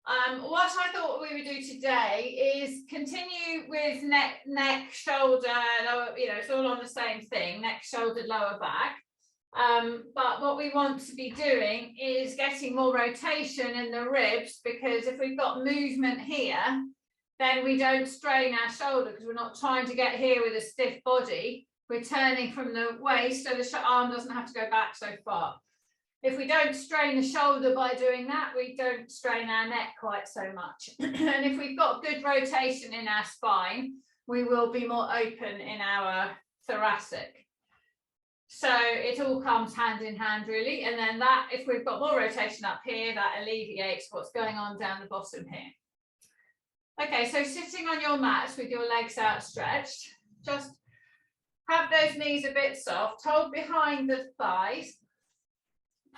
What I thought we would do today is continue with neck, shoulder, lower, it's all on the same thing, neck, shoulder, lower back. But what we want to be doing is getting more rotation in the ribs, because if we've got movement here, then we don't strain our shoulder, because we're not trying to get here with a stiff body. We're turning from the waist so the arm doesn't have to go back so far. If we don't strain the shoulder by doing that, we don't strain our neck quite so much. And if we've got good rotation in our spine, we will be more open in our thoracic. So it all comes hand in hand, really. And then that, if we've got more rotation up here, that alleviates what's going on down the bottom here. Okay, so sitting on your mat with your legs outstretched, just have those knees a bit soft, hold behind the thighs,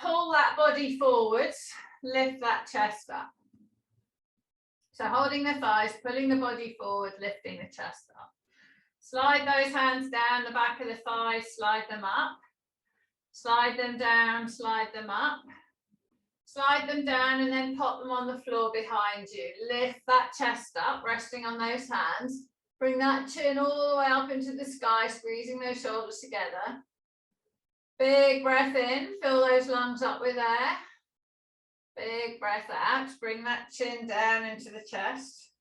pull that body forwards, lift that chest up. So holding the thighs, pulling the body forward, lifting the chest up. Slide those hands down the back of the thighs, slide them up. Slide them down, slide them up. Slide them down and then pop them on the floor behind you. Lift that chest up, resting on those hands. Bring that chin all the way up into the sky, squeezing those shoulders together. Big breath in, fill those lungs up with air. Big breath out, bring that chin down into the chest.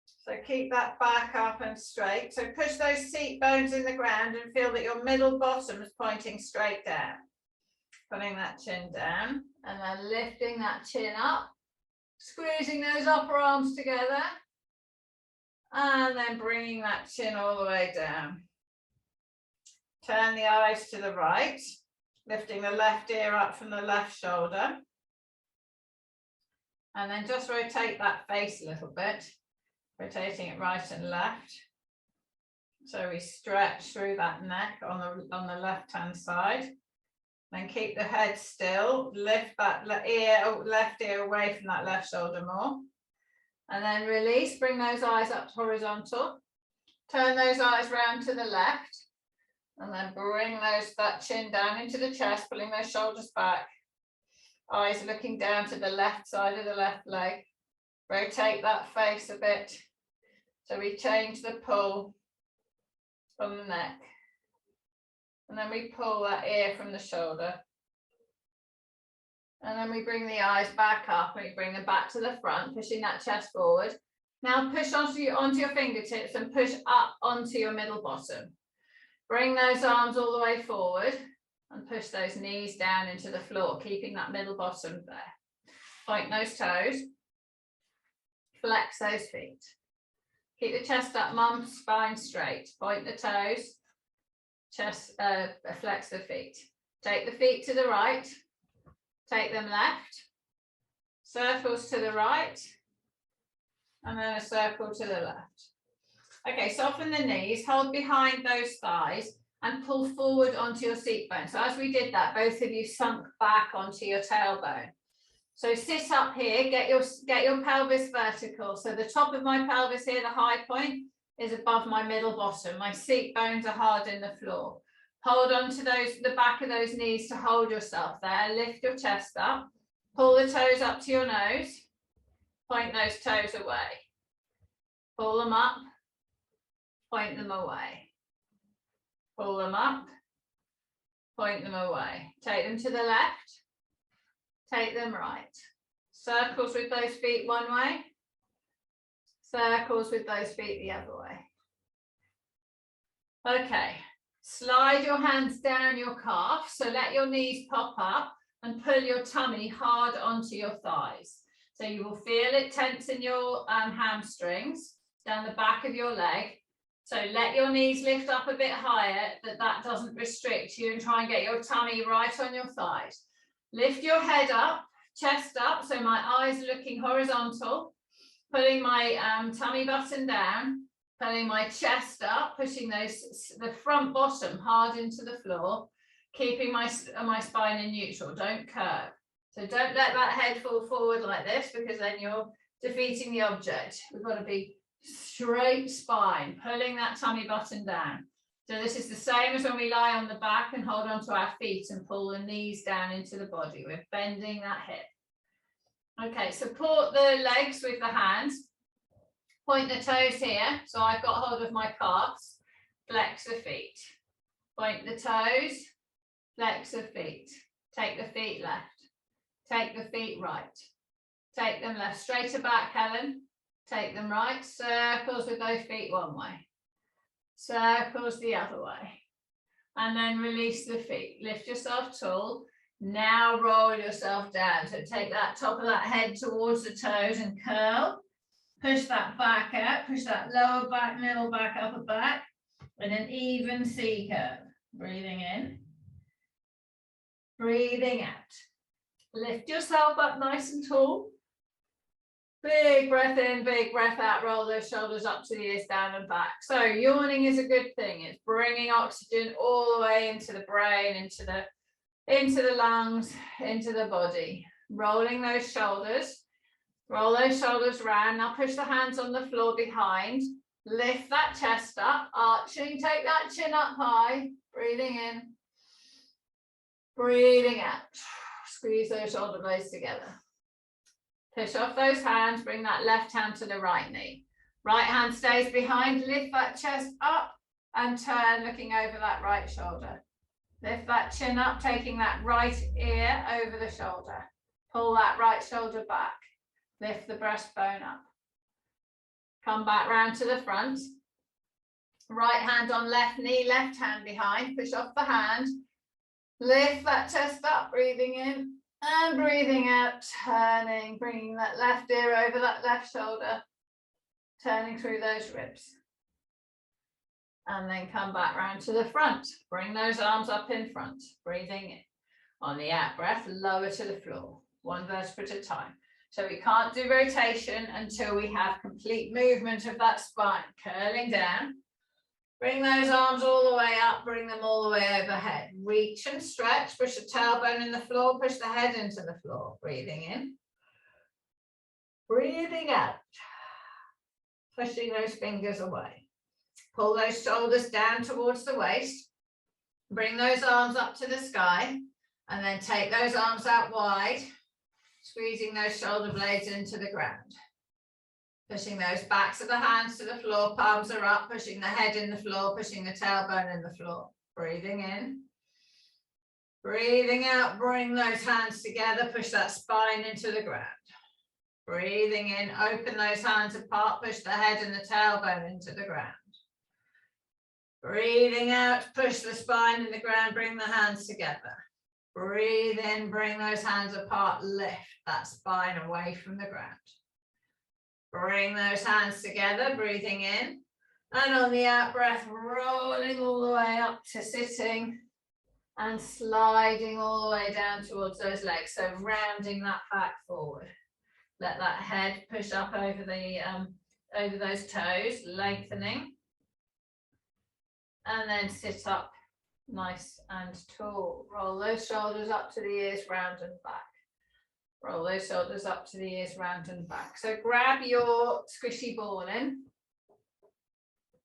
So keep that back up and straight. So push those seat bones in the ground and feel that your middle bottom is pointing straight down. Putting that chin down and then lifting that chin up, squeezing those upper arms together, and then bringing that chin all the way down. Turn the eyes to the right, lifting the left ear up from the left shoulder. And then just rotate that face a little bit, rotating it right and left. So we stretch through that neck on the left-hand side. Then keep the head still, lift that left ear away from that left shoulder more. And then release, bring those eyes up horizontal. Turn those eyes round to the left. And then bring that chin down into the chest, pulling those shoulders back. Eyes looking down to the left side of the left leg. Rotate that face a bit. So we change the pull from the neck. And then we pull that ear from the shoulder. And then we bring the eyes back up and we bring them back to the front, pushing that chest forward. Now push onto your fingertips and push up onto your middle bottom. Bring those arms all the way forward and push those knees down into the floor, keeping that middle bottom there. Point those toes. Flex those feet. Keep the chest up, mum, spine straight. Point the toes. Chest, flex the feet. Take the feet to the right, take them left, circles to the right, and then a circle to the left. Okay, soften the knees, hold behind those thighs and pull forward onto your seat bone. So as we did that, both of you sunk back onto your tailbone. So sit up here, get your pelvis vertical. So the top of my pelvis here, the high point, is above my middle bottom. My seat bones are hard in the floor. Hold on to the back of those knees to hold yourself there. Lift your chest up. Pull the toes up to your nose. Point those toes away. Pull them up. Point them away. Pull them up. Point them away. Take them to the left. Take them right. Circles with those feet one way. Circles with those feet the other way. Okay, slide your hands down your calf. So let your knees pop up and pull your tummy hard onto your thighs. So you will feel it tense in your hamstrings down the back of your leg. So let your knees lift up a bit higher, that doesn't restrict you, and try and get your tummy right on your thighs. Lift your head up, chest up, so my eyes are looking horizontal. Pulling my tummy button down, pulling my chest up, pushing the front bottom hard into the floor, keeping my spine in neutral, don't curve. So don't let that head fall forward like this, because then you're defeating the object. We've got to be straight spine, pulling that tummy button down. So this is the same as when we lie on the back and hold onto our feet and pull the knees down into the body. We're bending that hip. Okay, support the legs with the hands. Point the toes here. So I've got hold of my calves. Flex the feet. Point the toes. Flex the feet. Take the feet left. Take the feet right. Take them left. Straighter back, Helen. Take them right. Circles with those feet one way. Circles the other way. And then release the feet. Lift yourself tall. Now roll yourself down. So take that top of that head towards the toes and curl. Push that back out. Push that lower back, middle back, upper back. And an even C curve. Breathing in. Breathing out. Lift yourself up nice and tall. Big breath in, big breath out. Roll those shoulders up to the ears, down and back. So yawning is a good thing. It's bringing oxygen all the way into the brain, into the lungs, into the body. Rolling those shoulders. Roll those shoulders round. Now push the hands on the floor behind. Lift that chest up, arching. Take that chin up high. Breathing in. Breathing out. Squeeze those shoulder blades together. Push off those hands. Bring that left hand to the right knee. Right hand stays behind. Lift that chest up and turn, looking over that right shoulder. Lift that chin up, taking that right ear over the shoulder. Pull that right shoulder back. Lift the breastbone up. Come back round to the front. Right hand on left knee, left hand behind. Push off the hand. Lift that chest up, breathing in and breathing out. Turning, bringing that left ear over that left shoulder. Turning through those ribs. And then come back round to the front. Bring those arms up in front. Breathing in. On the out breath, lower to the floor. One vertebra at a time. So we can't do rotation until we have complete movement of that spine. Curling down. Bring those arms all the way up. Bring them all the way overhead. Reach and stretch. Push the tailbone in the floor. Push the head into the floor. Breathing in. Breathing out. Pushing those fingers away. Pull those shoulders down towards the waist. Bring those arms up to the sky. And then take those arms out wide. Squeezing those shoulder blades into the ground. Pushing those backs of the hands to the floor. Palms are up. Pushing the head in the floor. Pushing the tailbone in the floor. Breathing in. Breathing out. Bring those hands together. Push that spine into the ground. Breathing in. Open those hands apart. Push the head and the tailbone into the ground. Breathing out, push the spine in the ground, bring the hands together. Breathe in, bring those hands apart, lift that spine away from the ground. Bring those hands together, breathing in. And on the out breath, rolling all the way up to sitting and sliding all the way down towards those legs. So rounding that back forward. Let that head push up over those toes, lengthening. And then sit up nice and tall. Roll those shoulders up to the ears, round and back. Roll those shoulders up to the ears, round and back. So grab your squishy ball in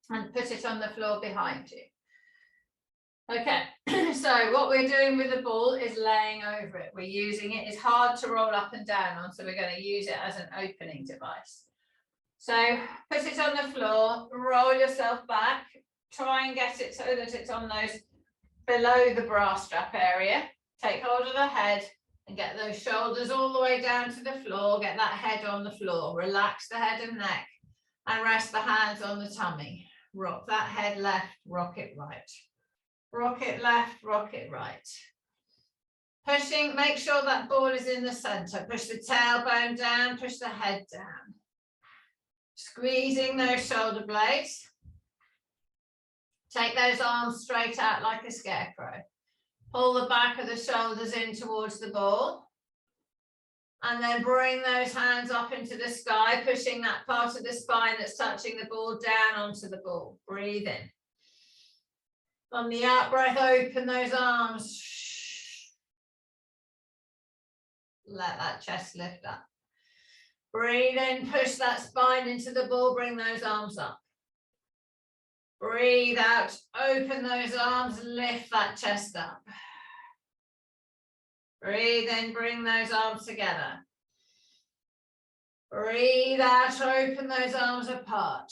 and put it on the floor behind you. Okay, so what we're doing with the ball is laying over it. We're using it. It's hard to roll up and down on, so we're going to use it as an opening device. So put it on the floor, roll yourself back. Try and get it so that it's on those below the bra strap area. Take hold of the head and get those shoulders all the way down to the floor. Get that head on the floor. Relax the head and neck and rest the hands on the tummy. Rock that head left, rock it right. Rock it left, rock it right. Pushing, make sure that ball is in the center. Push the tailbone down, push the head down. Squeezing those shoulder blades. Take those arms straight out like a scarecrow. Pull the back of the shoulders in towards the ball. And then bring those hands up into the sky, pushing that part of the spine that's touching the ball down onto the ball. Breathe in. On the out breath, open those arms. Let that chest lift up. Breathe in, push that spine into the ball, bring those arms up. Breathe out, open those arms, lift that chest up. Breathe in, bring those arms together. Breathe out, open those arms apart.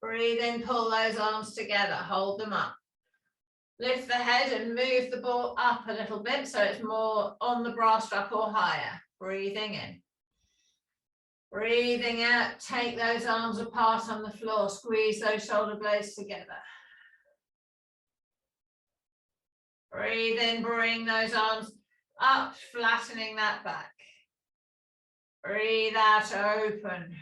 Breathe in, pull those arms together, hold them up. Lift the head and move the ball up a little bit so it's more on the bra strap or higher. Breathing in. Breathing out, take those arms apart on the floor, squeeze those shoulder blades together. Breathe in, bring those arms up, flattening that back. Breathe out, open.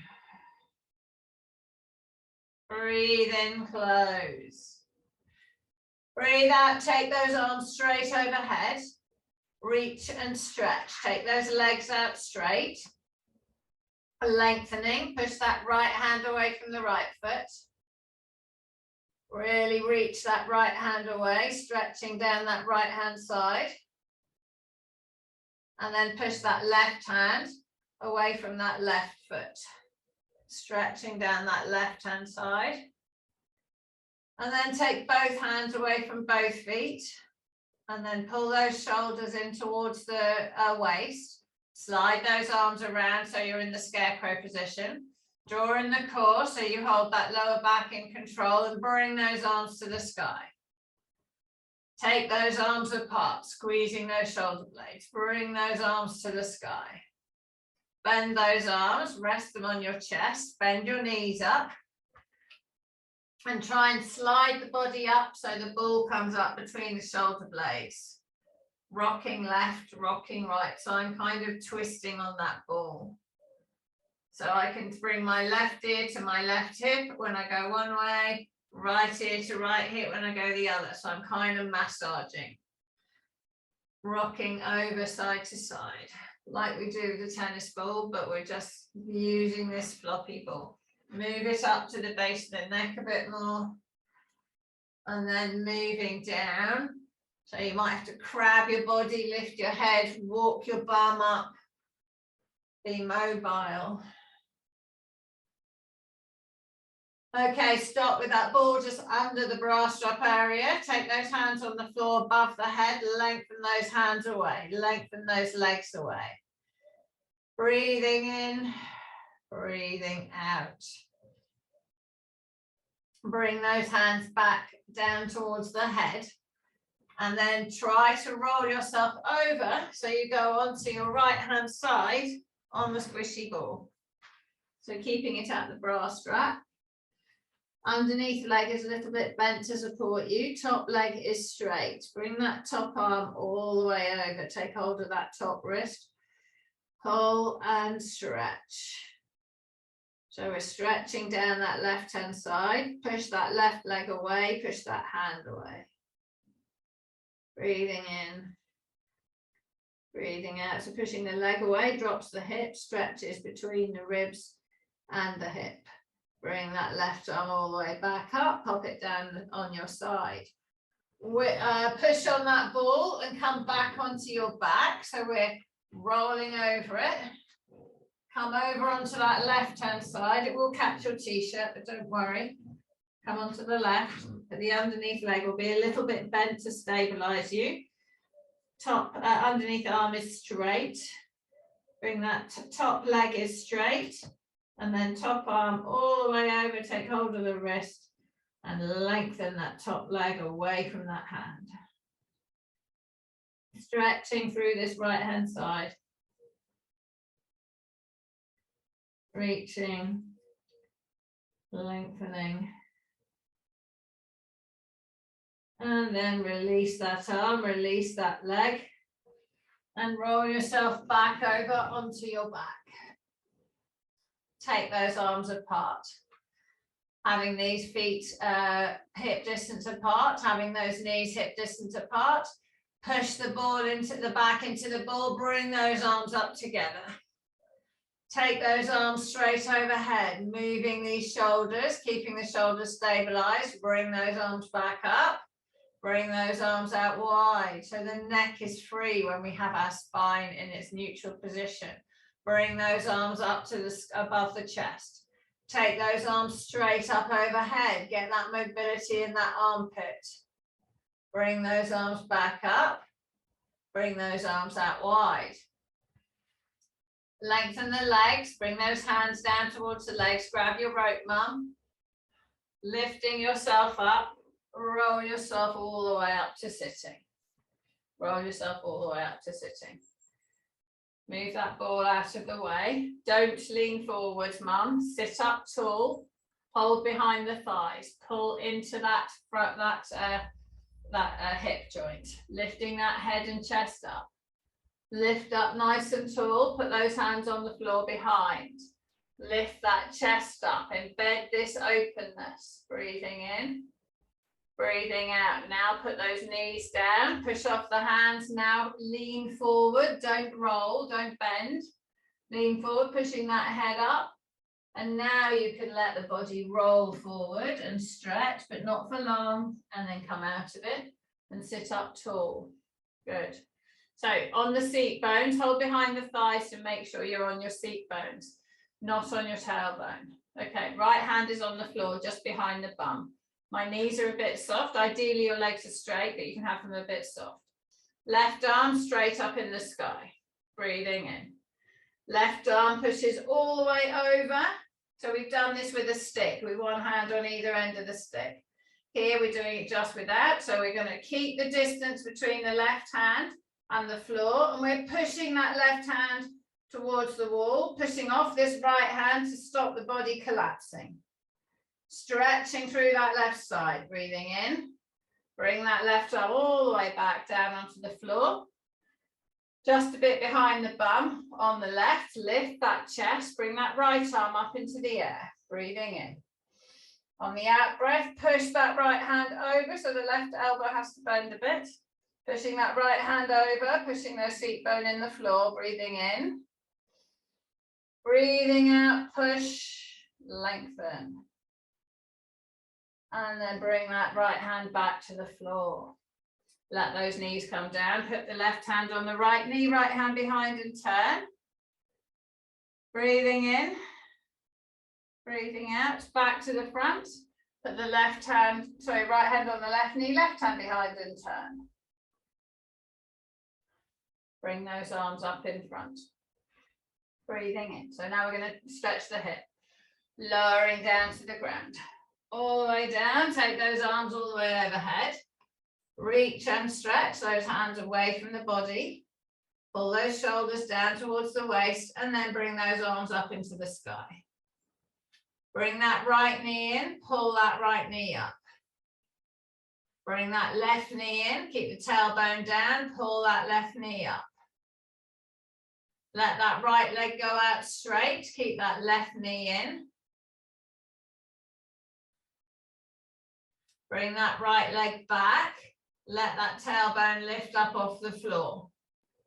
Breathe in, close. Breathe out, take those arms straight overhead. Reach and stretch. Take those legs out straight. Lengthening, push that right hand away from the right foot. Really reach that right hand away, stretching down that right hand side. And then push that left hand away from that left foot. Stretching down that left hand side. And then take both hands away from both feet. And then pull those shoulders in towards the waist. Slide those arms around so you're in the scarecrow position. Draw in the core so you hold that lower back in control and bring those arms to the sky. Take those arms apart, squeezing those shoulder blades. Bring those arms to the sky. Bend those arms, rest them on your chest, bend your knees up. And try and slide the body up so the ball comes up between the shoulder blades. Rocking left, rocking right. So I'm kind of twisting on that ball. So I can bring my left ear to my left hip when I go one way, right ear to right hip when I go the other. So I'm kind of massaging. Rocking over side to side, like we do with the tennis ball, but we're just using this floppy ball. Move it up to the base of the neck a bit more. And then moving down. So you might have to crab your body, lift your head, walk your bum up. Be mobile. Okay, stop with that ball just under the bra strap area. Take those hands on the floor above the head. Lengthen those hands away. Lengthen those legs away. Breathing in. Breathing out. Bring those hands back down towards the head and then try to roll yourself over so you go onto your right hand side on the squishy ball. So keeping it at the bra strap. Underneath leg is a little bit bent to support you. Top leg is straight. Bring that top arm all the way over. Take hold of that top wrist. Pull and stretch. So we're stretching down that left hand side. Push that left leg away. Push that hand away. Breathing in. Breathing out. So pushing the leg away, drops the hip, stretches between the ribs and the hip. Bring that left arm all the way back up, pop it down on your side. Push on that ball and come back onto your back. So we're rolling over it. Come over onto that left-hand side. It will catch your t-shirt, but don't worry. Come onto the left. But the underneath leg will be a little bit bent to stabilize you. Underneath arm is straight. Bring that top leg is straight. And then top arm all the way over, take hold of the wrist and lengthen that top leg away from that hand. Stretching through this right hand side. Reaching, lengthening. And then release that arm, release that leg. And roll yourself back over onto your back. Take those arms apart. Having these feet hip distance apart, having those knees hip distance apart. Push the ball into the back, into the ball, bring those arms up together. Take those arms straight overhead, moving these shoulders, keeping the shoulders stabilized. Bring those arms back up. Bring those arms out wide so the neck is free when we have our spine in its neutral position. Bring those arms up to above the chest. Take those arms straight up overhead. Get that mobility in that armpit. Bring those arms back up. Bring those arms out wide. Lengthen the legs, bring those hands down towards the legs, grab your rope, mum. Lifting yourself up, roll yourself all the way up to sitting. Roll yourself all the way up to sitting. Move that ball out of the way. Don't lean forward, mum. Sit up tall. Hold behind the thighs. Pull into that hip joint. Lifting that head and chest up. Lift up nice and tall. Put those hands on the floor behind. Lift that chest up. Embed this openness. Breathing in. Breathing out. Now put those knees down. Push off the hands. Now lean forward. Don't roll. Don't bend. Lean forward, pushing that head up. And now you can let the body roll forward and stretch, but not for long. And then come out of it and sit up tall. Good. So on the seat bones, hold behind the thighs to make sure you're on your seat bones, not on your tailbone. Okay, right hand is on the floor, just behind the bum. My knees are a bit soft. Ideally, your legs are straight, but you can have them a bit soft. Left arm straight up in the sky. Breathing in. Left arm pushes all the way over. So we've done this with a stick, with one hand on either end of the stick. Here we're doing it just without. So we're going to keep the distance between the left hand and the floor. And we're pushing that left hand towards the wall, pushing off this right hand to stop the body collapsing. Stretching through that left side, breathing in. Bring that left arm all the way back down onto the floor. Just a bit behind the bum on the left. Lift that chest, bring that right arm up into the air, breathing in. On the out breath, push that right hand over so the left elbow has to bend a bit. Pushing that right hand over, pushing the seat bone in the floor, breathing in. Breathing out, push, lengthen. And then bring that right hand back to the floor. Let those knees come down. Put the left hand on the right knee, right hand behind and turn. Breathing in. Breathing out. Back to the front. Put the right hand on the left knee, left hand behind and turn. Bring those arms up in front. Breathing in. So now we're going to stretch the hip. Lowering down to the ground. All the way down, take those arms all the way overhead. Reach and stretch those hands away from the body. Pull those shoulders down towards the waist and then bring those arms up into the sky. Bring that right knee in, pull that right knee up. Bring that left knee in, keep the tailbone down, pull that left knee up. Let that right leg go out straight, keep that left knee in. Bring that right leg back. Let that tailbone lift up off the floor.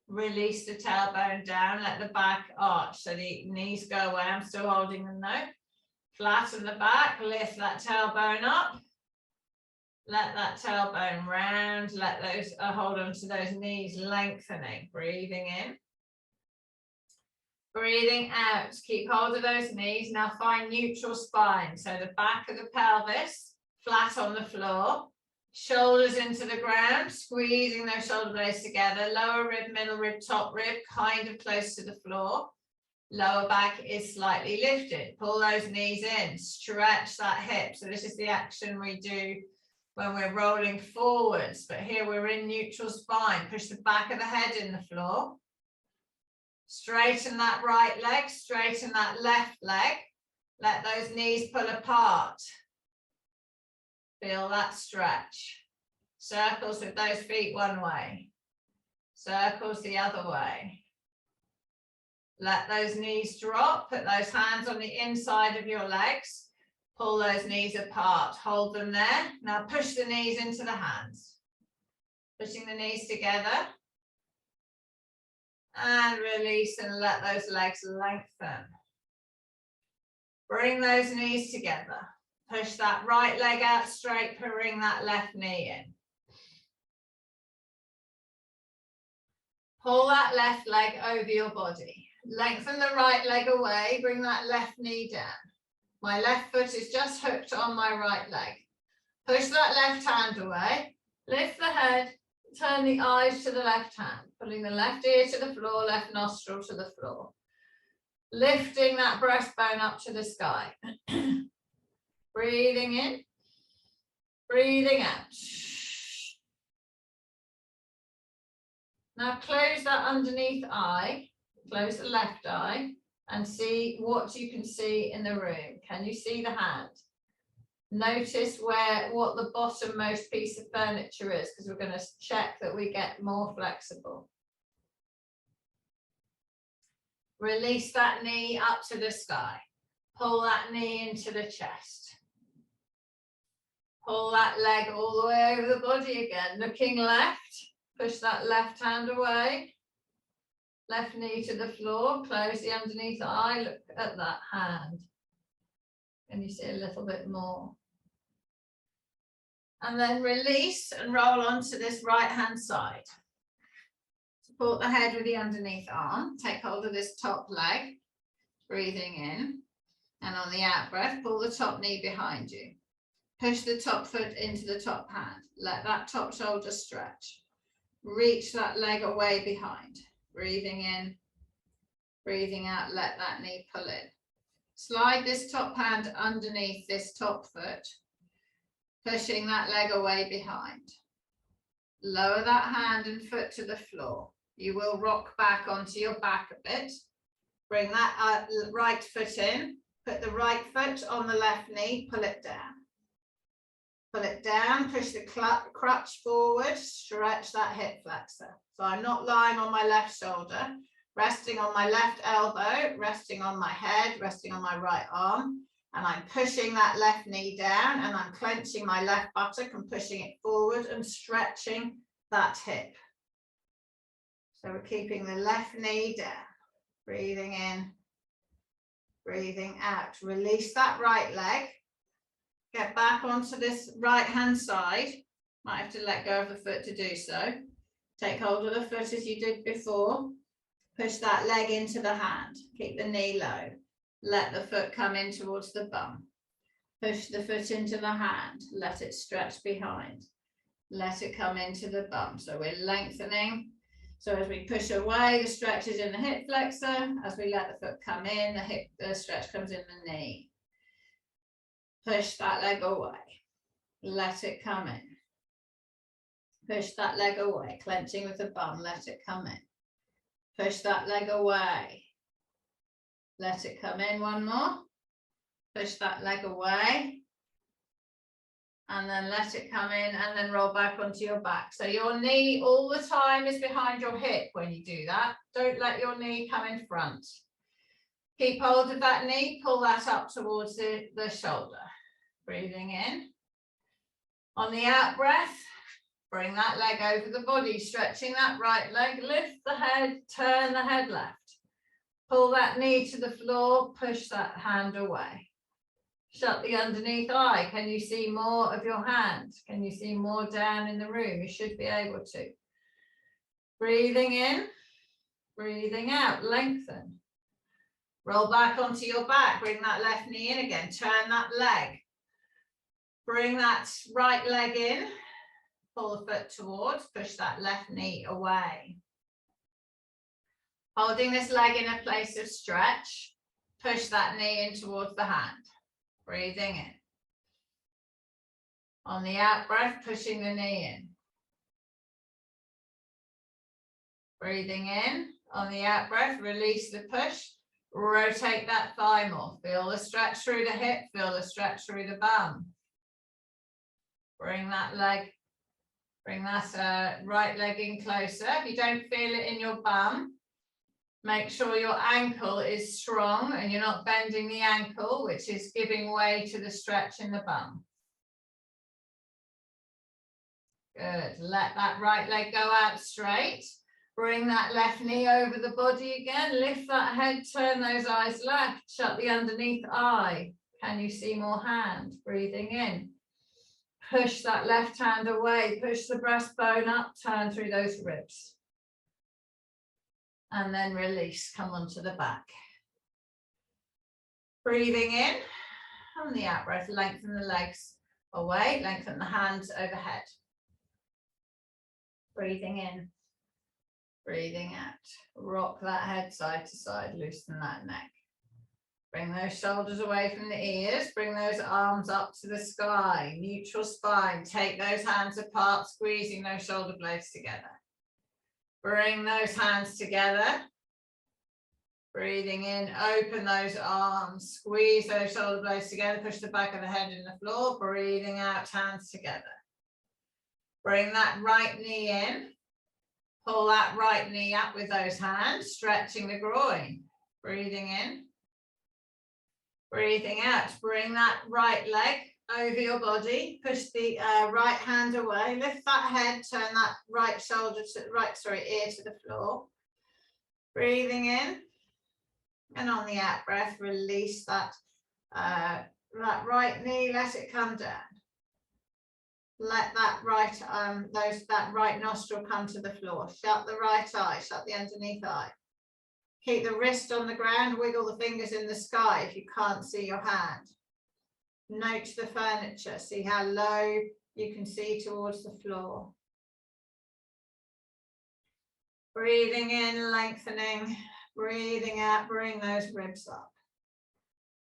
Release the tailbone down. Let the back arch so the knees go away. I'm still holding them though. Flatten the back. Lift that tailbone up. Let that tailbone round. Let those hold on to those knees lengthening. Breathing in. Breathing out. Keep hold of those knees. Now find neutral spine. So the back of the pelvis. Flat on the floor, shoulders into the ground, squeezing those shoulder blades together, lower rib, middle rib, top rib, kind of close to the floor. Lower back is slightly lifted. Pull those knees in, stretch that hip. So this is the action we do when we're rolling forwards, but here we're in neutral spine. Push the back of the head in the floor. Straighten that right leg, straighten that left leg. Let those knees pull apart. Feel that stretch. Circles with those feet one way. Circles the other way. Let those knees drop. Put those hands on the inside of your legs. Pull those knees apart. Hold them there. Now push the knees into the hands. Pushing the knees together. And release and let those legs lengthen. Bring those knees together. Push that right leg out straight, bring that left knee in. Pull that left leg over your body. Lengthen the right leg away, bring that left knee down. My left foot is just hooked on my right leg. Push that left hand away, lift the head, turn the eyes to the left hand, pulling the left ear to the floor, left nostril to the floor. Lifting that breastbone up to the sky. Breathing in, breathing out. Now close that underneath eye, close the left eye, and see what you can see in the room. Can you see the hand? Notice what the bottommost piece of furniture is, because we're going to check that we get more flexible. Release that knee up to the sky. Pull that knee into the chest. Pull that leg all the way over the body again. Looking left, push that left hand away. Left knee to the floor, close the underneath eye, look at that hand. Can you see a little bit more? And then release and roll onto this right hand side. Support the head with the underneath arm. Take hold of this top leg, breathing in. And on the out breath, pull the top knee behind you. Push the top foot into the top hand. Let that top shoulder stretch. Reach that leg away behind. Breathing in, breathing out, let that knee pull in. Slide this top hand underneath this top foot, pushing that leg away behind. Lower that hand and foot to the floor. You will rock back onto your back a bit. Bring that right foot in, put the right foot on the left knee, pull it down. Pull it down, push the crutch forward, stretch that hip flexor. So I'm not lying on my left shoulder, resting on my left elbow, resting on my head, resting on my right arm, and I'm pushing that left knee down, and I'm clenching my left buttock and pushing it forward and stretching that hip. So we're keeping the left knee down, breathing in, breathing out. Release that right leg. Get back onto this right hand side. Might have to let go of the foot to do so. Take hold of the foot as you did before. Push that leg into the hand. Keep the knee low. Let the foot come in towards the bum. Push the foot into the hand. Let it stretch behind. Let it come into the bum. So we're lengthening. So as we push away, the stretch is in the hip flexor. As we let the foot come in, the stretch comes in the knee. Push that leg away. Let it come in. Push that leg away, clenching with the bum, let it come in. Push that leg away. Let it come in, one more. Push that leg away. And then let it come in, and then roll back onto your back. So your knee all the time is behind your hip when you do that. Don't let your knee come in front. Keep hold of that knee, pull that up towards the shoulder. Breathing in. On the out breath, bring that leg over the body, stretching that right leg, lift the head, turn the head left. Pull that knee to the floor, push that hand away. Shut the underneath eye. Can you see more of your hand? Can you see more down in the room? You should be able to. Breathing in, breathing out, lengthen. Roll back onto your back, bring that left knee in again, turn that leg. Bring that right leg in, pull the foot towards, push that left knee away. Holding this leg in a place of stretch, push that knee in towards the hand. Breathing in. On the out breath, pushing the knee in. Breathing in. On the out breath, release the push. Rotate that thigh more. Feel the stretch through the hip, feel the stretch through the bum. Bring that leg, bring that right leg in closer. If you don't feel it in your bum, make sure your ankle is strong and you're not bending the ankle, which is giving way to the stretch in the bum. Good. Let that right leg go out straight. Bring that left knee over the body again. Lift that head, turn those eyes left. Shut the underneath eye. Can you see more hand? Breathing in. Push that left hand away, push the breastbone up, turn through those ribs. And then release, come onto the back. Breathing in, on the out breath, lengthen the legs away, lengthen the hands overhead. Breathing in, breathing out. Rock that head side to side, loosen that neck. Bring those shoulders away from the ears. Bring those arms up to the sky. Neutral spine. Take those hands apart, squeezing those shoulder blades together. Bring those hands together. Breathing in, open those arms. Squeeze those shoulder blades together. Push the back of the head in the floor. Breathing out, hands together. Bring that right knee in. Pull that right knee up with those hands, stretching the groin. Breathing in. Breathing out, bring that right leg over your body, push the right hand away, lift that head, turn that right shoulder to ear to the floor. Breathing in, and on the out breath, release that right knee, let it come down. Let that right nostril come to the floor. Shut the right eye, shut the underneath eye. Keep the wrist on the ground, wiggle the fingers in the sky if you can't see your hand. Note the furniture, see how low you can see towards the floor. Breathing in, lengthening, breathing out, bring those ribs up.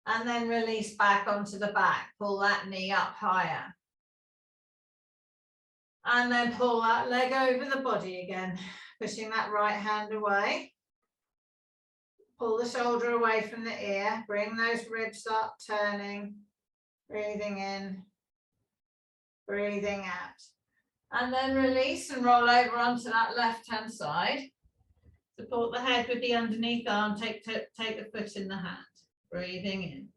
And then release back onto the back, pull that knee up higher. And then pull that leg over the body again, pushing that right hand away. Pull the shoulder away from the ear, bring those ribs up, turning, breathing in, breathing out. And then release and roll over onto that left-hand side. Support the head with the underneath arm, take the foot in the hand, breathing in.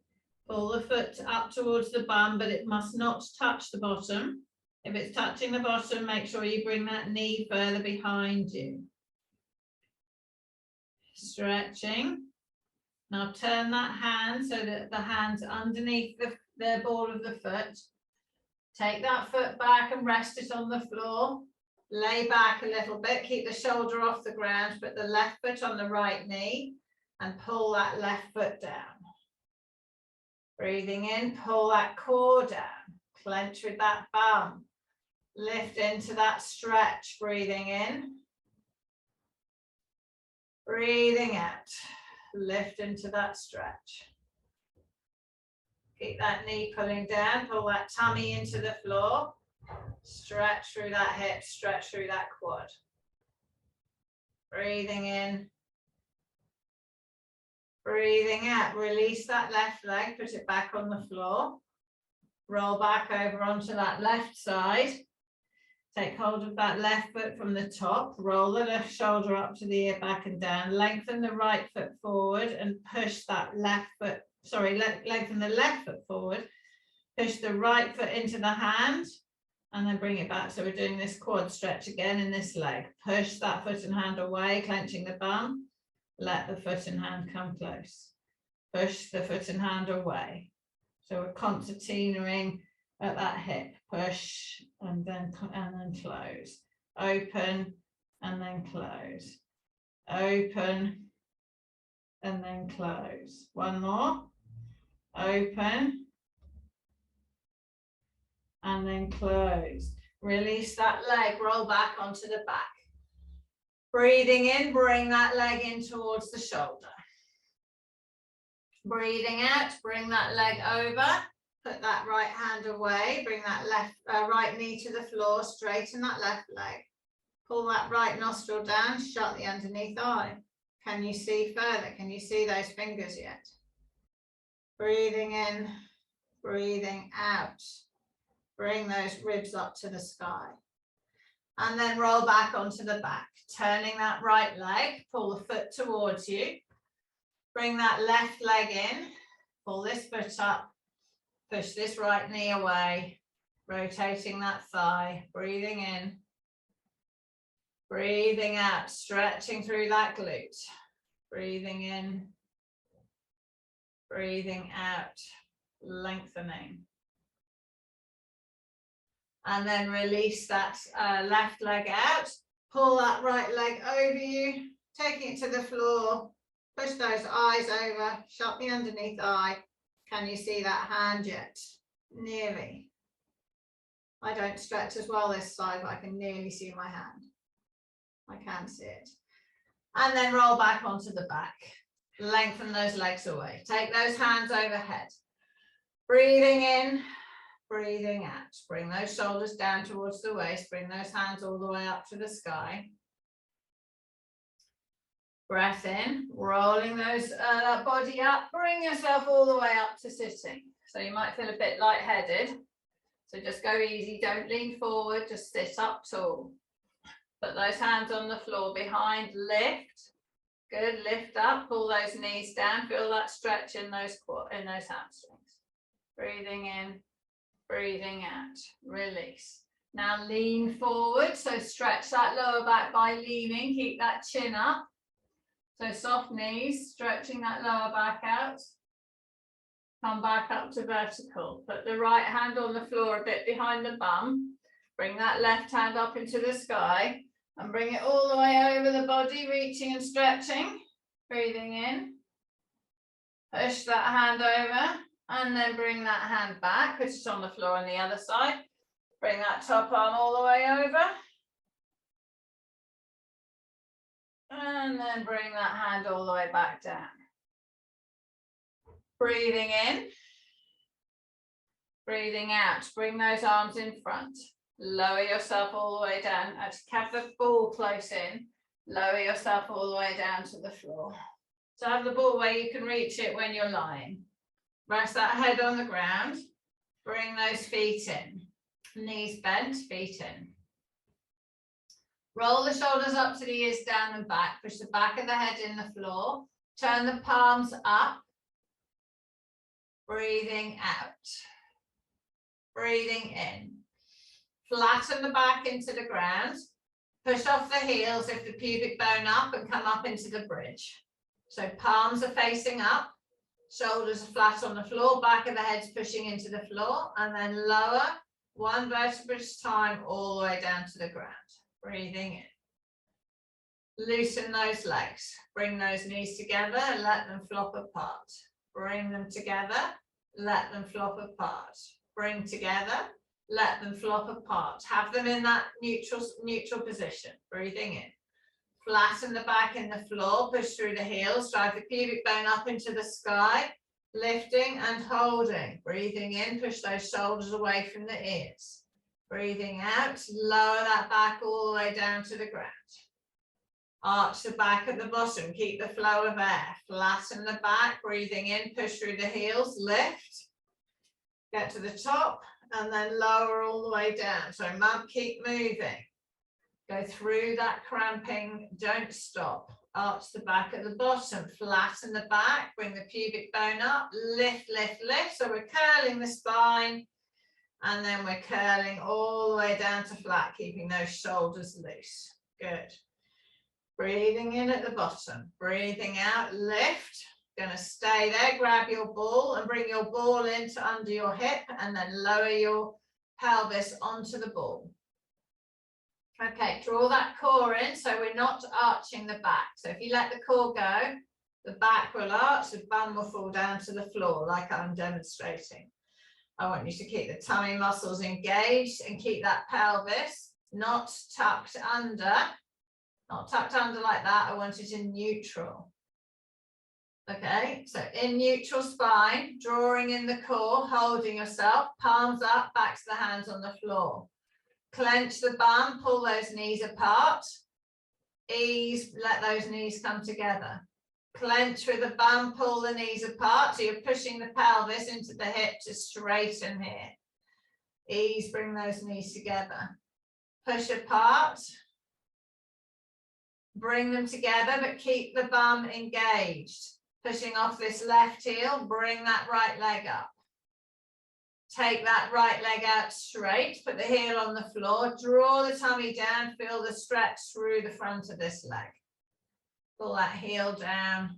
Pull the foot up towards the bum, but it must not touch the bottom. If it's touching the bottom, make sure you bring that knee further behind you. Stretching. Now turn that hand so that the hand's underneath the ball of the foot. Take that foot back and rest it on the floor. Lay back a little bit, keep the shoulder off the ground, put the left foot on the right knee and pull that left foot down. Breathing in, pull that core down, clench with that bum. Lift into that stretch, breathing in. Breathing out, lift into that stretch. Keep that knee pulling down, pull that tummy into the floor. Stretch through that hip, stretch through that quad. Breathing in. Breathing out, release that left leg, put it back on the floor. Roll back over onto that left side. Take hold of that left foot from the top, roll the left shoulder up to the ear, back and down, lengthen the right foot forward and push that left foot, lengthen the left foot forward, push the right foot into the hand and then bring it back. So we're doing this quad stretch again in this leg. Push that foot and hand away, clenching the bum, let the foot and hand come close. Push the foot and hand away. So we're concertinaing at that hip, push and then close, open and then close, open and then close. One more, open and then close. Release that leg, roll back onto the back. Breathing in, bring that leg in towards the shoulder. Breathing out, bring that leg over. Put that right hand away, bring that right knee to the floor, straighten that left leg. Pull that right nostril down, shut the underneath eye. Can you see further? Can you see those fingers yet? Breathing in, breathing out. Bring those ribs up to the sky. And then roll back onto the back, turning that right leg, pull the foot towards you. Bring that left leg in, pull this foot up. Push this right knee away, rotating that thigh, breathing in, breathing out, stretching through that glute, breathing in, breathing out, lengthening. And then release that left leg out, pull that right leg over you, taking it to the floor, push those eyes over, shut the underneath eye. Can you see that hand yet? Nearly. I don't stretch as well this side, but I can nearly see my hand. I can see it. And then roll back onto the back. Lengthen those legs away. Take those hands overhead. Breathing in, breathing out. Bring those shoulders down towards the waist. Bring those hands all the way up to the sky. Breath in, rolling that body up. Bring yourself all the way up to sitting. So you might feel a bit lightheaded. So just go easy. Don't lean forward. Just sit up tall. Put those hands on the floor behind. Lift. Good. Lift up. Pull those knees down. Feel that stretch in those hamstrings. Breathing in, breathing out. Release. Now lean forward. So stretch that lower back by leaning. Keep that chin up. So soft knees, stretching that lower back out. Come back up to vertical. Put the right hand on the floor a bit behind the bum. Bring that left hand up into the sky and bring it all the way over the body, reaching and stretching. Breathing in. Push that hand over and then bring that hand back. Put it on the floor on the other side. Bring that top arm all the way over. And then bring that hand all the way back down. Breathing in. Breathing out. Bring those arms in front. Lower yourself all the way down. Actually, have the ball close in. Lower yourself all the way down to the floor. So have the ball where you can reach it when you're lying. Rest that head on the ground. Bring those feet in. Knees bent, feet in. Roll the shoulders up to the ears, down and back. Push the back of the head in the floor. Turn the palms up. Breathing out. Breathing in. Flatten the back into the ground. Push off the heels, lift the pubic bone up and come up into the bridge. So palms are facing up. Shoulders are flat on the floor. Back of the head's pushing into the floor. And then lower one vertebra at a time all the way down to the ground. Breathing in. Loosen those legs. Bring those knees together and let them flop apart. Bring them together. Let them flop apart. Bring together. Let them flop apart. Have them in that neutral position. Breathing in. Flatten the back in the floor. Push through the heels. Drive the pubic bone up into the sky. Lifting and holding. Breathing in. Push those shoulders away from the ears. Breathing out, lower that back all the way down to the ground. Arch the back at the bottom, keep the flow of air. Flatten the back, breathing in, push through the heels, lift. Get to the top and then lower all the way down. So keep moving. Go through that cramping, don't stop. Arch the back at the bottom, flatten the back, bring the pubic bone up, lift, lift, lift. So we're curling the spine. And then we're curling all the way down to flat, keeping those shoulders loose. Good. Breathing in at the bottom. Breathing out, lift. Going to stay there, grab your ball and bring your ball into under your hip and then lower your pelvis onto the ball. Okay, draw that core in so we're not arching the back. So if you let the core go, the back will arch, the bum will fall down to the floor like I'm demonstrating. I want you to keep the tummy muscles engaged and keep that pelvis not tucked under like that. I want it in neutral. Okay, so in neutral spine, drawing in the core, holding yourself, palms up, back to the hands on the floor. Clench the bum, pull those knees apart. Ease, let those knees come together. Clench with the bum, pull the knees apart. So you're pushing the pelvis into the hip to straighten here. Ease, bring those knees together. Push apart. Bring them together, but keep the bum engaged. Pushing off this left heel, bring that right leg up. Take that right leg out straight, put the heel on the floor, draw the tummy down, feel the stretch through the front of this leg. Pull that heel down.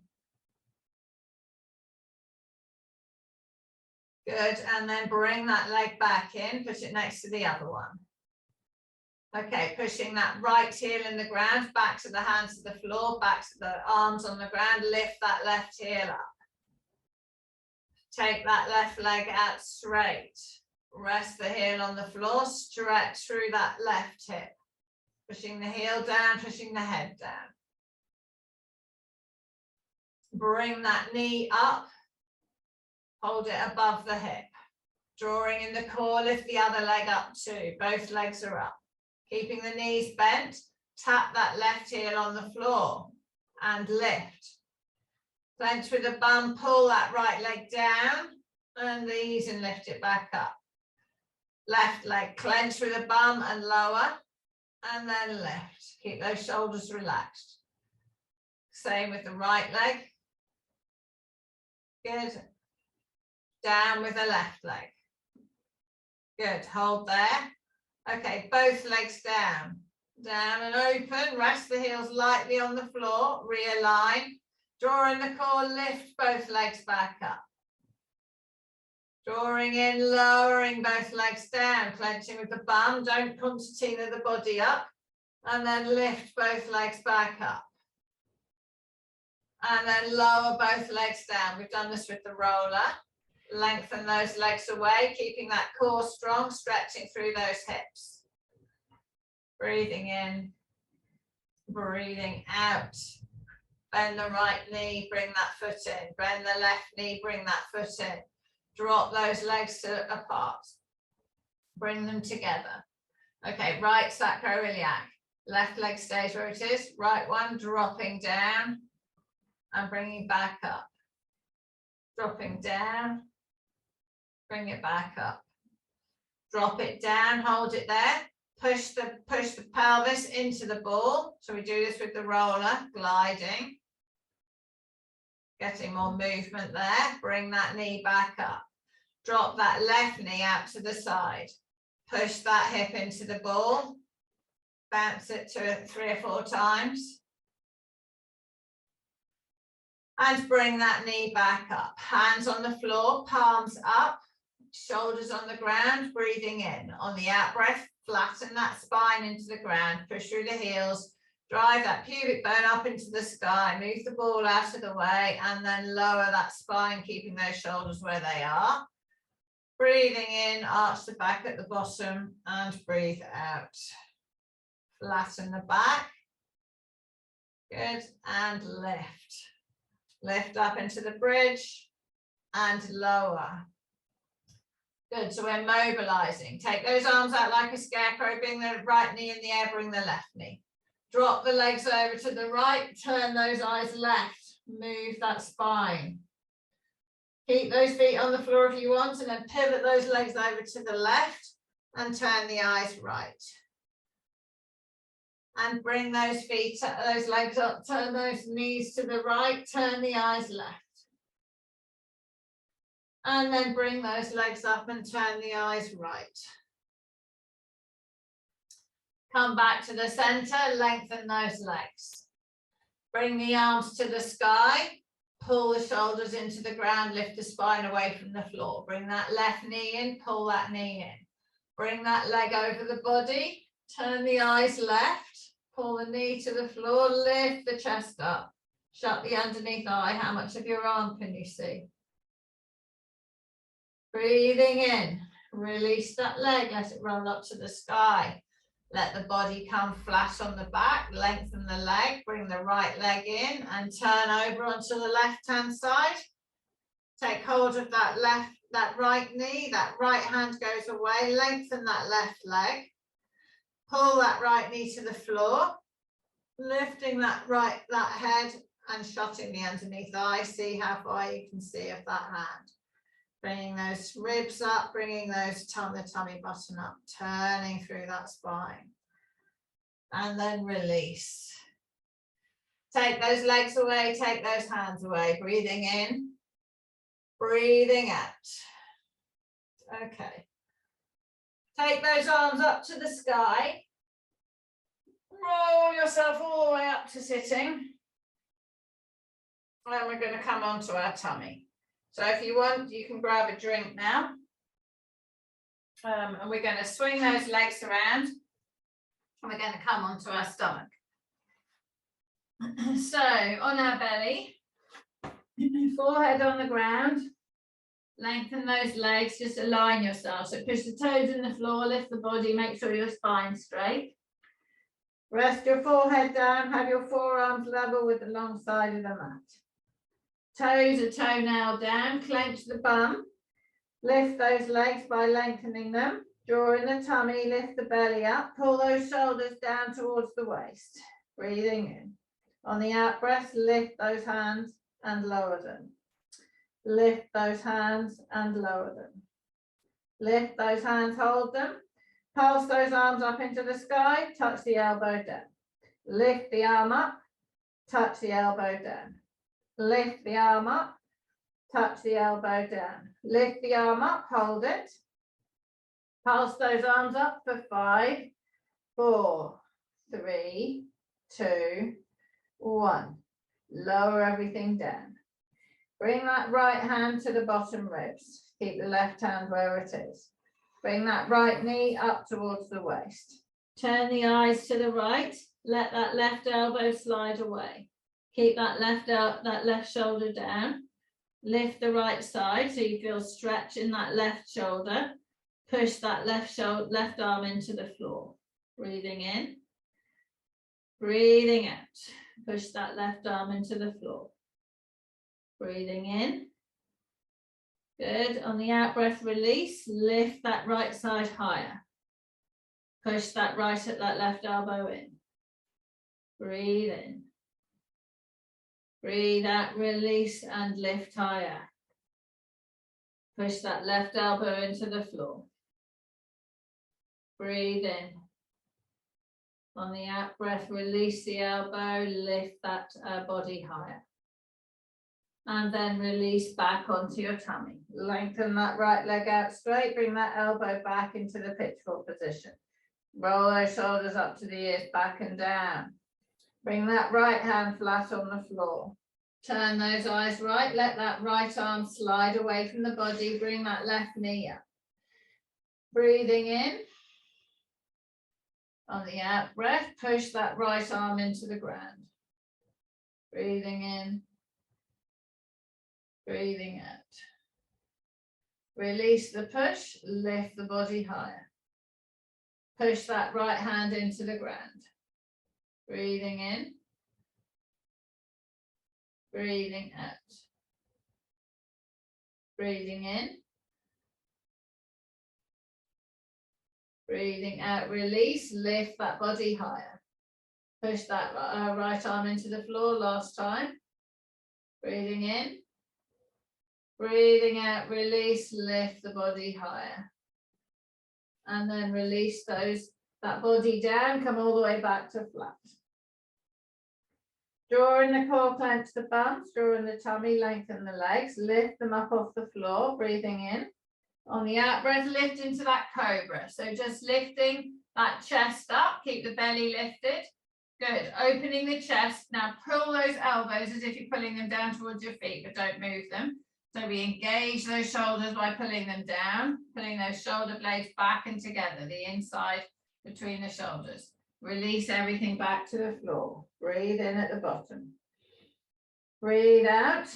Good, and then bring that leg back in, put it next to the other one. Okay, pushing that right heel in the ground, back to the hands to the floor, back to the arms on the ground, lift that left heel up. Take that left leg out straight. Rest the heel on the floor, stretch through that left hip. Pushing the heel down, pushing the head down. Bring that knee up. Hold it above the hip. Drawing in the core, lift the other leg up too. Both legs are up. Keeping the knees bent, tap that left heel on the floor and lift. Clench with the bum, pull that right leg down and ease and lift it back up. Left leg, clench with the bum and lower and then lift. Keep those shoulders relaxed. Same with the right leg. Good. Down with the left leg. Good, hold there. Okay, both legs down. Down and open, rest the heels lightly on the floor, realign. Draw in the core, lift both legs back up. Drawing in, lowering both legs down, clenching with the bum, don't concertina the body up. And then lift both legs back up. And then lower both legs down. We've done this with the roller. Lengthen those legs away, keeping that core strong, stretching through those hips. Breathing in, breathing out. Bend the right knee, bring that foot in. Bend the left knee, bring that foot in. Drop those legs apart. Bring them together. Okay, right sacroiliac. Left leg stays where it is. Right one dropping down and bringing back up. Dropping down. Bring it back up. Drop it down, hold it there. Push the pelvis into the ball. So we do this with the roller, gliding. Getting more movement there. Bring that knee back up. Drop that left knee out to the side. Push that hip into the ball. Bounce it to 3 or 4 times. And bring that knee back up. Hands on the floor, palms up. Shoulders on the ground, breathing in. On the out breath, flatten that spine into the ground, push through the heels, drive that pubic bone up into the sky, move the ball out of the way, and then lower that spine, keeping those shoulders where they are. Breathing in, arch the back at the bottom, and breathe out. Flatten the back. Good, and lift. Lift up into the bridge, and lower. Good, so we're mobilizing. Take those arms out like a scarecrow, bring the right knee in the air, bring the left knee. Drop the legs over to the right, turn those eyes left, move that spine. Keep those feet on the floor if you want, and then pivot those legs over to the left and turn the eyes right. And bring those feet, those legs up, turn those knees to the right, turn the eyes left. And then bring those legs up and turn the eyes right. Come back to the center, lengthen those legs. Bring the arms to the sky, pull the shoulders into the ground, lift the spine away from the floor. Bring that left knee in, pull that knee in. Bring that leg over the body, turn the eyes left, pull the knee to the floor, lift the chest up. Shut the underneath eye. How much of your arm can you see? Breathing in, release that leg, let it roll up to the sky. Let the body come flat on the back, lengthen the leg, bring the right leg in and turn over onto the left-hand side. Take hold of that right knee, that right hand goes away, lengthen that left leg. Pull that right knee to the floor, lifting that head and shutting the underneath eye. See how far you can see of that hand. Bringing those ribs up, bringing those the tummy button up, turning through that spine. And then release. Take those legs away, take those hands away. Breathing in, breathing out. Okay. Take those arms up to the sky. Roll yourself all the way up to sitting. And we're going to come onto our tummy. So if you want, you can grab a drink now. And we're going to swing those legs around. And we're going to come onto our stomach. So on our belly, forehead on the ground. Lengthen those legs, just align yourself. So push the toes in the floor, lift the body, make sure your spine's straight. Rest your forehead down, have your forearms level with the long side of the mat. Toes a toenail down, clench the bum. Lift those legs by lengthening them. Draw in the tummy, lift the belly up. Pull those shoulders down towards the waist. Breathing in. On the out breath, lift those hands and lower them. Lift those hands and lower them. Lift those hands, hold them. Pulse those arms up into the sky, touch the elbow down. Lift the arm up, touch the elbow down. Lift the arm up, touch the elbow down. Lift the arm up, hold it. Pulse those arms up for 5, 4, 3, 2, 1. Lower everything down. Bring that right hand to the bottom ribs. Keep the left hand where it is. Bring that right knee up towards the waist. Turn the eyes to the right. Let that left elbow slide away. Keep that left shoulder down. Lift the right side so you feel stretch in that left shoulder. Push that left arm into the floor. Breathing in. Breathing out. Push that left arm into the floor. Breathing in. Good. On the out breath, release. Lift that right side higher. Push that left elbow in. Breathe in. Breathe out, release and lift higher. Push that left elbow into the floor. Breathe in. On the out breath, release the elbow, lift that body higher. And then release back onto your tummy. Lengthen that right leg out straight, bring that elbow back into the pitchfork position. Roll those shoulders up to the ears, back and down. Bring that right hand flat on the floor. Turn those eyes right, let that right arm slide away from the body, bring that left knee up. Breathing in. On the out breath, push that right arm into the ground. Breathing in. Breathing out. Release the push, lift the body higher. Push that right hand into the ground. Breathing in. Breathing out. Breathing in. Breathing out, release, lift that body higher. Push that right arm into the floor last time. Breathing in. Breathing out, release, lift the body higher. And then release that body down, come all the way back to flat. Draw in the core, clench the bums, draw in the tummy, lengthen the legs, lift them up off the floor, breathing in. On the out breath, lift into that cobra. So just lifting that chest up, keep the belly lifted. Good, opening the chest. Now pull those elbows as if you're pulling them down towards your feet, but don't move them. So we engage those shoulders by pulling them down, pulling those shoulder blades back and together, the inside between the shoulders. Release everything back to the floor. Breathe in at the bottom. Breathe out,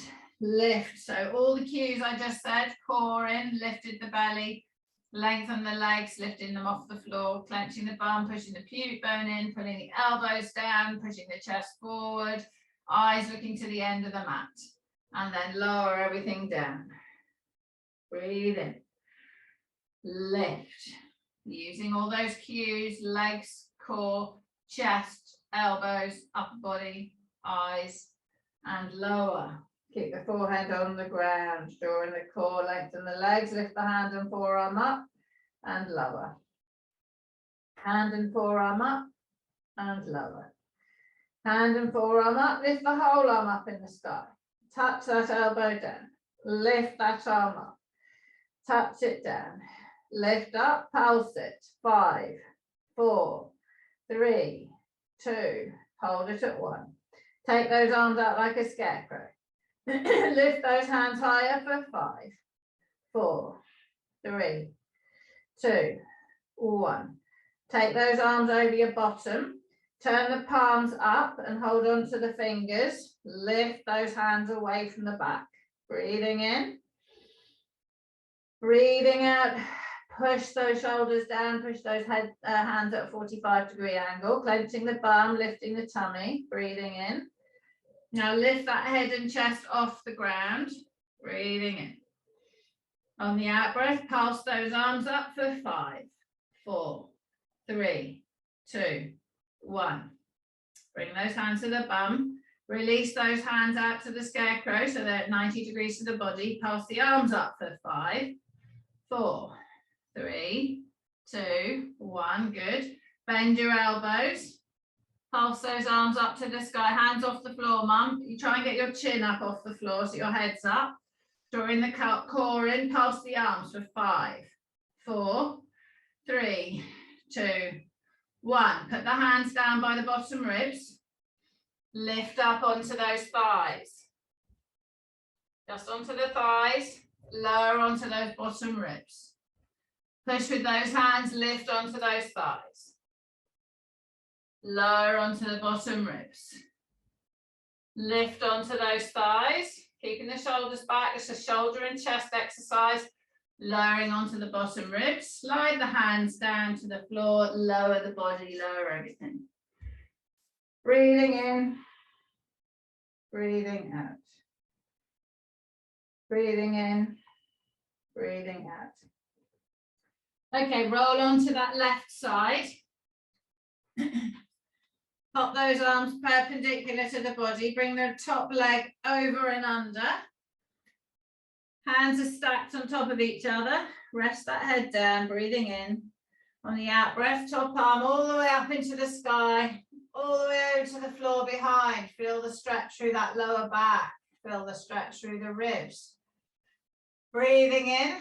lift. So all the cues I just said, core in, lifted the belly, lengthen the legs, lifting them off the floor, clenching the bum, pushing the pubic bone in, pulling the elbows down, pushing the chest forward, eyes looking to the end of the mat. And then lower everything down. Breathe in. Lift. Using all those cues, legs, core, chest, elbows, upper body, eyes, and lower. Keep the forehead on the ground. Draw in the core, lengthen the legs, lift the hand and forearm up, and lower. Hand and forearm up, and lower. Hand and forearm up, lift the whole arm up in the sky. Touch that elbow down, lift that arm up, touch it down, lift up, pulse it, 5, 4, 3, 2, hold it at 1. Take those arms out like a scarecrow. Lift those hands higher for 5, 4, 3, 2, 1. Take those arms over your bottom. Turn the palms up and hold on to the fingers. Lift those hands away from the back. Breathing in. Breathing out. Push those shoulders down. Push those hands at a 45-degree angle. Clenching the bum, lifting the tummy. Breathing in. Now lift that head and chest off the ground, breathing in. On the out breath, pulse those arms up for 5, 4, 3, 2, 1. Bring those hands to the bum. Release those hands out to the scarecrow so they're at 90 degrees to the body. Pulse the arms up for 5, 4, 3, 2, 1. Good. Bend your elbows. Pulse those arms up to the sky. Hands off the floor, mum. You try and get your chin up off the floor so your head's up. Drawing the core in. Pulse the arms for 5, 4, 3, 2, 1. Put the hands down by the bottom ribs. Lift up onto those thighs. Just onto the thighs. Lower onto those bottom ribs. Push with those hands. Lift onto those thighs. Lower onto the bottom ribs. Lift onto those thighs. Keeping the shoulders back. It's a shoulder and chest exercise. Lowering onto the bottom ribs. Slide the hands down to the floor. Lower the body. Lower everything. Breathing in. Breathing out. Breathing in. Breathing out. Okay, roll onto that left side. Pop those arms perpendicular to the body. Bring the top leg over and under. Hands are stacked on top of each other. Rest that head down, breathing in. On the out breath, top arm all the way up into the sky, all the way over to the floor behind. Feel the stretch through that lower back. Feel the stretch through the ribs. Breathing in,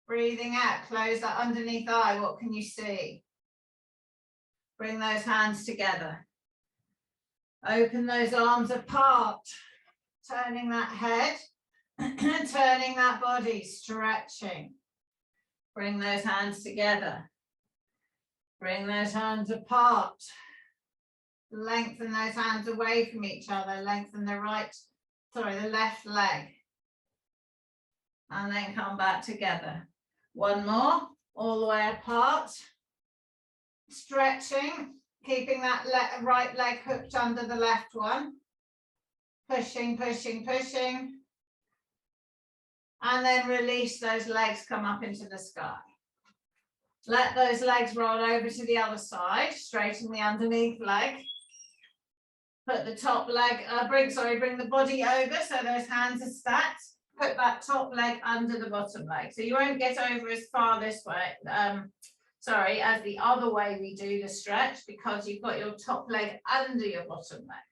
breathing out. Close that underneath eye. What can you see? Bring those hands together. Open those arms apart. Turning that head, turning that body, stretching. Bring those hands together. Bring those hands apart. Lengthen those hands away from each other. Lengthen the left leg. And then come back together. One more, all the way apart. Stretching, keeping that right leg hooked under the left one. Pushing, pushing, pushing. And then release those legs, come up into the sky. Let those legs roll over to the other side. Straighten the underneath leg. Put the top leg, bring the body over so those hands are stacked. Put that top leg under the bottom leg. So you won't get over as far this way, as the other way we do the stretch, because you've got your top leg under your bottom leg.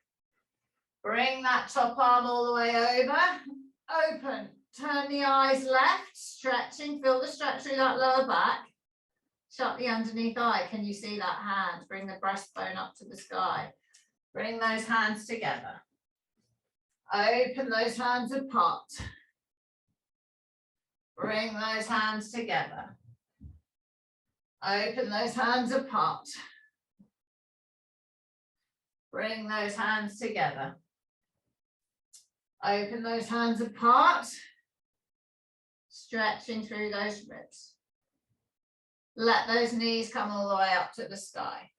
Bring that top arm all the way over. Open. Turn the eyes left. Stretching. Feel the stretch through that lower back. Shut the underneath eye. Can you see that hand? Bring the breastbone up to the sky. Bring those hands together. Open those hands apart. Bring those hands together. Open those hands apart. Bring those hands together. Open those hands apart. Stretching through those ribs. Let those knees come all the way up to the sky.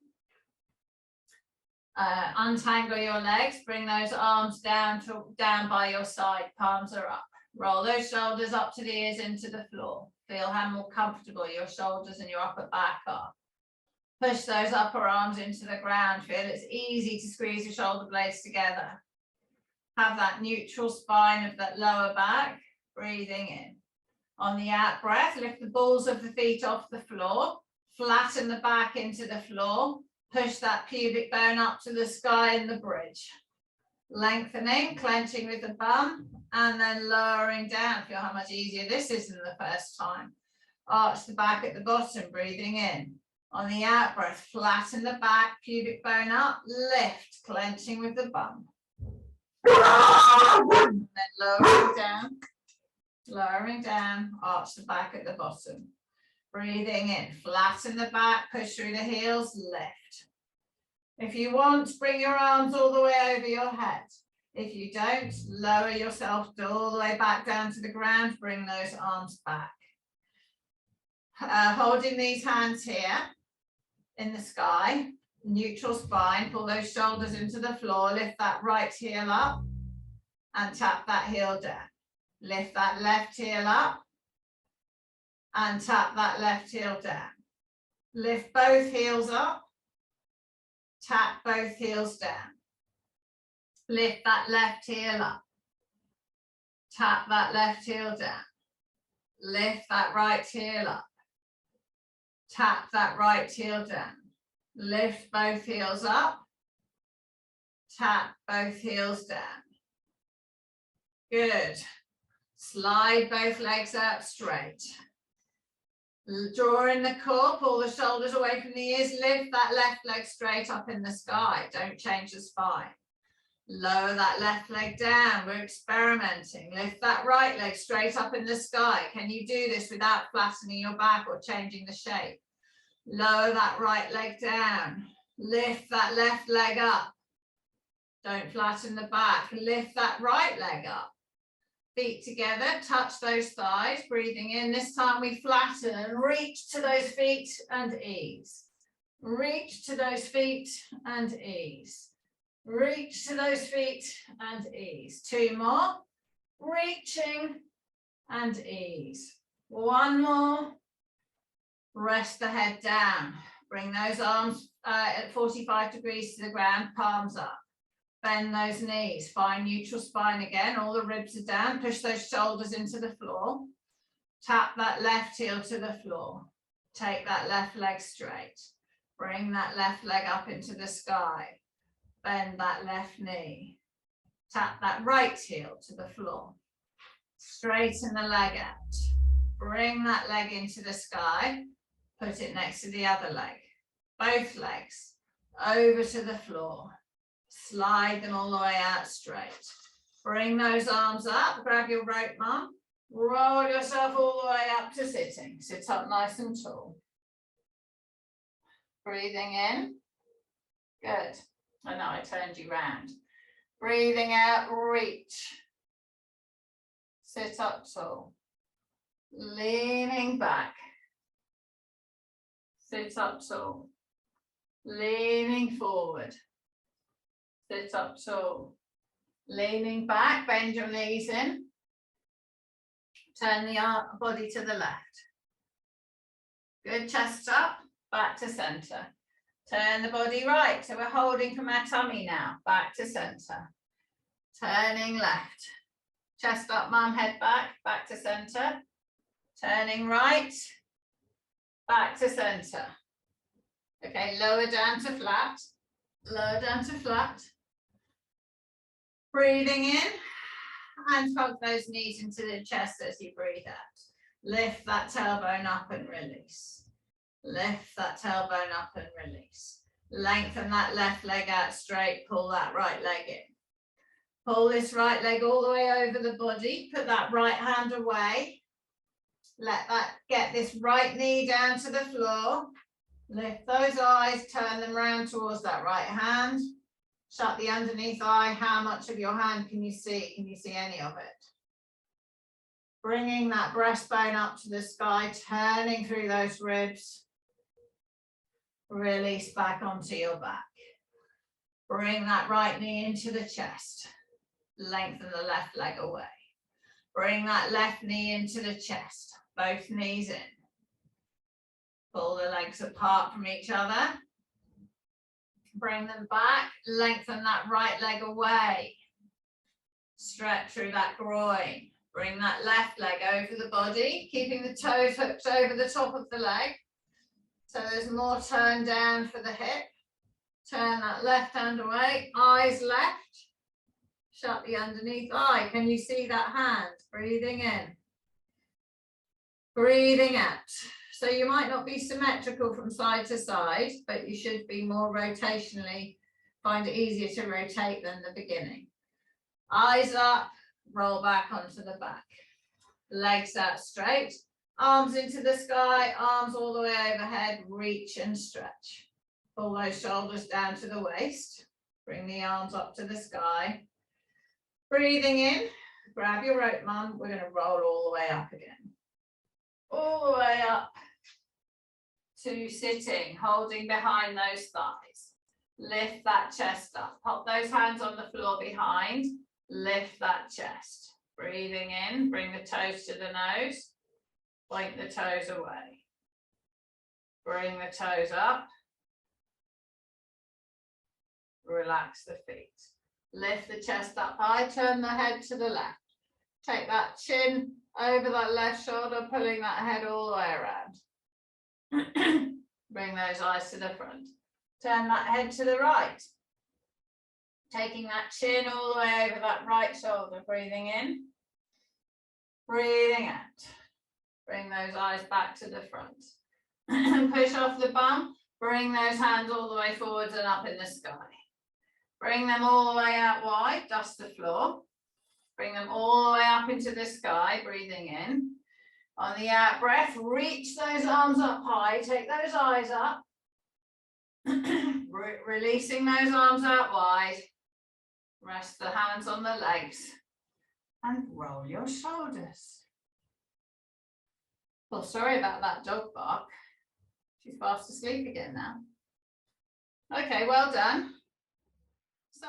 Untangle your legs. Bring those arms down by your side. Palms are up. Roll those shoulders up to the ears into the floor. Feel how more comfortable your shoulders and your upper back are. Push those upper arms into the ground. Feel it's easy to squeeze your shoulder blades together. Have that neutral spine of that lower back. Breathing in. On the out breath, lift the balls of the feet off the floor. Flatten the back into the floor. Push that pubic bone up to the sky in the bridge. Lengthening, clenching with the bum, and then lowering down. Feel how much easier this is than the first time. Arch the back at the bottom, breathing in. On the out breath, flatten the back, pubic bone up, lift, clenching with the bum. And then lowering down, arch the back at the bottom. Breathing in, flatten the back, push through the heels, lift. If you want, bring your arms all the way over your head. If you don't, lower yourself all the way back down to the ground, bring those arms back. Holding these hands here in the sky, Neutral spine, pull those shoulders into the floor, lift that right heel up and tap that heel down. Lift that left heel up and tap that left heel down. Lift both heels up, tap both heels down. Lift that left heel up, tap that left heel down. Lift that right heel up, tap that right heel down. Lift both heels up, tap both heels down. Good. Slide both legs out straight. Draw in the core, pull the shoulders away from the ears, lift that left leg straight up in the sky. Don't change the spine. Lower that left leg down. We're experimenting. Lift that right leg straight up in the sky. Can you do this without flattening your back or changing the shape? Lower that right leg down. Lift that left leg up. Don't flatten the back. Lift that right leg up. Feet together, touch those thighs, breathing in. This time we flatten and reach to those feet and ease. Reach to those feet and ease. Reach to those feet and ease. Two more. Reaching and ease. One more. Rest the head down. Bring those arms at 45 degrees to the ground, palms up. Bend those knees, find neutral spine again, all the ribs are down, push those shoulders into the floor. Tap that left heel to the floor. Take that left leg straight. Bring that left leg up into the sky. Bend that left knee. Tap that right heel to the floor. Straighten the leg out. Bring that leg into the sky. Put it next to the other leg. Both legs over to the floor. Slide them all the way out straight. Bring those arms up. Grab your rope, mum. Roll yourself all the way up to sitting. Sit up nice and tall. Breathing in. Good. I know I turned you round. Breathing out, reach. Sit up tall. Leaning back. Sit up tall. Leaning forward. Sit up tall. Leaning back, bend your knees in. Turn the body to the left. Good, chest up, back to center. Turn the body right, so we're holding from our tummy now, back to center. Turning left. Chest up, mum, head back to center. Turning right, back to center. Okay, lower down to flat. Lower down to flat. Breathing in and hug those knees into the chest as you breathe out. Lift that tailbone up and release. Lift that tailbone up and release. Lengthen that left leg out straight, pull that right leg in. Pull this right leg all the way over the body, put that right hand away. Let that get this right knee down to the floor. Lift those eyes, turn them round towards that right hand. Shut the underneath eye. How much of your hand can you see? Can you see any of it? Bringing that breastbone up to the sky, turning through those ribs. Release back onto your back. Bring that right knee into the chest. Lengthen the left leg away. Bring that left knee into the chest. Both knees in. Pull the legs apart from each other. Bring them back. Lengthen that right leg away. Stretch through that groin. Bring that left leg over the body, keeping the toes hooked over the top of the leg. So there's more turn down for the hip. Turn that left hand away. Eyes left. Shut the underneath eye. Can you see that hand? Breathing in. Breathing out. So you might not be symmetrical from side to side, but you should be more rotationally, find it easier to rotate than the beginning. Eyes up, roll back onto the back. Legs out straight, arms into the sky, arms all the way overhead, reach and stretch. Pull those shoulders down to the waist, bring the arms up to the sky. Breathing in, grab your rope, mum, we're going to roll all the way up again. All the way up to sitting, holding behind those thighs. Lift that chest up. Pop those hands on the floor behind. Lift that chest. Breathing in, bring the toes to the nose. Point the toes away. Bring the toes up. Relax the feet. Lift the chest up high, turn the head to the left. Take that chin over that left shoulder, pulling that head all the way around. Bring those eyes to the front. Turn that head to the right. Taking that chin all the way over that right shoulder, breathing in. Breathing out. Bring those eyes back to the front. Push off the bum. Bring those hands all the way forwards and up in the sky. Bring them all the way out wide, dust the floor. Bring them all the way up into the sky, breathing in. On the out breath, reach those arms up high, take those eyes up. Releasing those arms out wide. Rest the hands on the legs and roll your shoulders. Well, sorry about that dog bark. She's fast asleep again now. Okay, well done. So